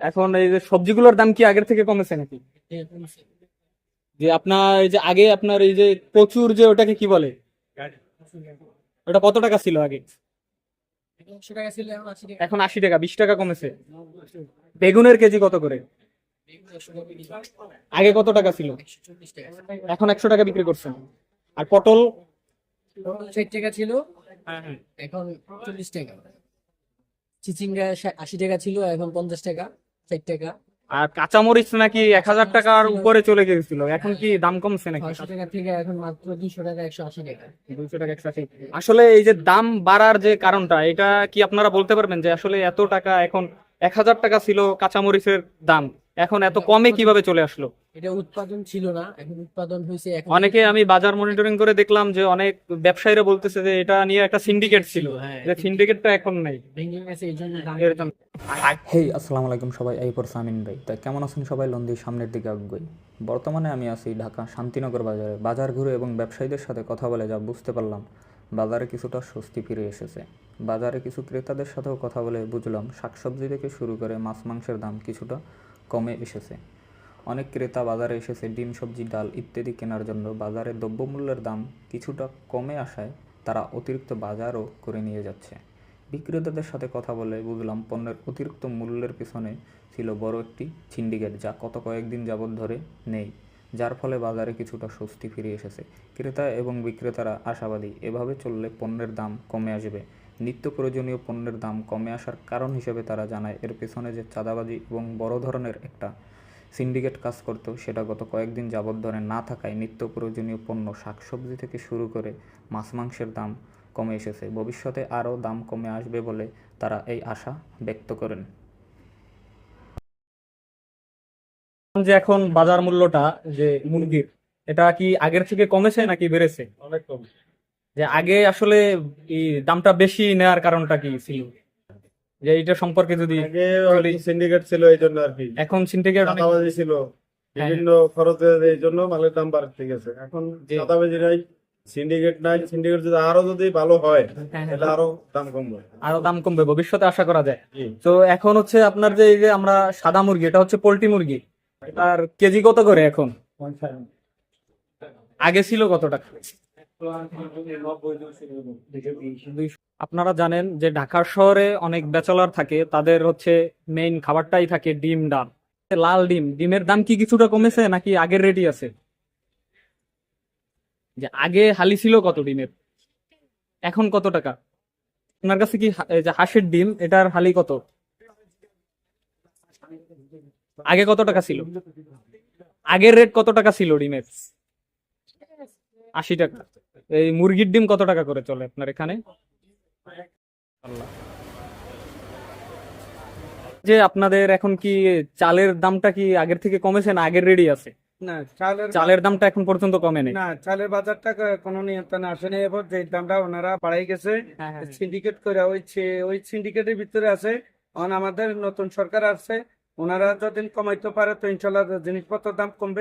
এখন এই যে সবজিগুলোর দাম কি আগের থেকে কমেছে নাকি? যে আপনার এই যে আগে আপনার এই যে প্রচুর যে ওটাকে কি বলে, ওটা কত টাকা ছিল আগে? 100 টাকা ছিল, এখন 80 টাকা। এখন 80 টাকা, 20 টাকা কমেছে। বেগুনের কেজি কত করে? 100 টাকা কেজি। আগে কত টাকা ছিল? 140 টাকা। এখন 100 টাকা বিক্রি করছেন। আর পটল? তখন 60 টাকা ছিল, হ্যাঁ হ্যাঁ। এখন 40 টাকা। চিচিঙ্গা 80 টাকা ছিল, এখন 50 টাকা, 60 টাকা। আর কাঁচামরিচ নাকি 1000 টাকার উপরে চলে গেছিল, এখন কি দাম কমছে নাকি? 600 টাকা থেকে এখন মাত্র 200 টাকা, 180 টাকা। 200 টাকা, 180। আসলে এই যে দাম বাড়ার যে কারণটা, এটা কি আপনারা বলতে পারবেন যে আসলে এত টাকা, এখন 1000 টাকা ছিল কাঁচামরিচের দাম, এখন এত কমে কিভাবে চলে আসলো? এটা উৎপাদন ছিল না, এখন উৎপাদন হয়েছে। এখন অনেকে, আমি বাজার মনিটরিং করে দেখলাম যে অনেক ব্যবসায়ীরা বলতেছে যে এটা নিয়ে একটা সিন্ডিকেট ছিল, হ্যাঁ, যে সিন্ডিকেটটা এখন নাই। ভেঙে গেছে, এই জন্য দাম। এর জন্য- হেই আসসালামু আলাইকুম সবাই, এই পর সামিন ভাই। তা কেমন আছেন সবাই? লন্দির সামনের দিকে আগুই। বর্তমানে আমি আছি ঢাকা শান্তিনগর বাজারে। বাজার ঘুরে এবং ব্যবসায়ীদের সাথে কথা বলে যা বুঝতে পারলাম, বাজারে কিছুটা স্বস্তি ফিরে এসেছে। বাজারে কিছু ক্রেতাদের সাথেও কথা বলে বুঝলাম শাকসবজি থেকে শুরু করে মাছ মাংসের দাম কিছুটা কমে এসেছে। অনেক ক্রেতা বাজারে এসেছে ডিম, সবজি, ডাল ইত্যাদি কেনার জন্য। বাজারে দ্রব্যমূল্যের দাম কিছুটা কমে আসায় তারা অতিরিক্ত বাজারও করে নিয়ে যাচ্ছে। বিক্রেতাদের সাথে কথা বলে বুঝলাম পণ্যের অতিরিক্ত মূল্যের পিছনে ছিল বড় একটি সিন্ডিকেট, যা গত কয়েকদিন যাবৎ ধরে নেই, যার ফলে বাজারে কিছুটা স্বস্তি ফিরে এসেছে। ক্রেতা এবং বিক্রেতারা আশাবাদী এভাবে চললে পণ্যের দাম কমে আসবে। নিত্য প্রয়োজনীয় পণ্যের দাম কমে আসার কারণ হিসেবে তারা জানায় এর পেছনে যে চাঁদাবাজি এবং বড় ধরনের একটা সিন্ডিকেট কাজ করতো, সেটা গত কয়েকদিন যাবৎ ধরে না থাকায় নিত্য প্রয়োজনীয় পণ্য শাকসবজি থেকে শুরু করে মাছ মাংসের দাম কমে এসেছে। ভবিষ্যতে আরও দাম কমে আসবে বলে তারা এই আশা ব্যক্ত করেন। যে এখন বাজার মূল্যটা, যে মুরগির, এটা কি আগের থেকে কমেছে নাকি বেড়েছে? অনেক কম। যে আগে আসলে এই দামটা বেশি নেওয়ার কারণটা কি ছিল, যে এইটা সম্পর্কে যদি আগে বলি। সিন্ডিকেট ছিল এই জন্য আর কি, এখন সিন্ডিকেট চাঁদাবাজি ছিল বিভিন্ন খরচের, এই জন্য মালের দাম বাড়তে গেছে। এখন জি। চাঁদাবাজি নাই, সিন্ডিকেট নাই। সিন্ডিকেট যদি আরো যদি ভালো হয় হ্যাঁ, তাহলে আরো দাম কমবে। আরো দাম কমবে ভবিষ্যতে আশা করা যায়। জি। তো এখন হচ্ছে আপনার যে এই যে আমরা সাদা মুরগি, এটা হচ্ছে পোল্ট্রি মুরগি, এটার কেজি কত করে এখন? আগে ছিল কত টাকা? 200। আপনারা জানেন যে ঢাকা শহরে অনেক ব্যাচেলর থাকে, তাদের হচ্ছে মেইন খাবারটাই থাকে ডিম, ডাল। লাল ডিম, ডিমের দাম কি কিছুটা কমেছে নাকি আগের রেটই আছে? যে আগে হালি ছিল কত ডিমের, এখন কত টাকা? আপনার কাছে কি এই যে হাঁসের ডিম, এটার হালি কত? আগে কত টাকা ছিল? আগের রেট কত টাকা ছিল ডিমের? 80 টাকা। এই মুরগির ডিম কত টাকা করে চলে আপনার এখানে? যে আপনাদের এখন কি চালের দামটা কি আগের থেকে কমেছে না আগের রেটই আছে? না, চালের চালের দামটা এখন পর্যন্ত কমে নেই। না, চালের বাজারটা কোনো নিয়ন্ত্রণে আসেনি। এবার যে দামটা ওনারা বাড়াই গেছে, হ্যাঁ, হ্যাঁ। সিন্ডিকেট করে ওই সিন্ডিকেটের ভিতরে আছে। এখন আমাদের নতুন সরকার আসছে, ওনারা যতদিন কমাইতে পারে তো ইনশাল্লাহ জিনিসপত্রের দাম কমবে।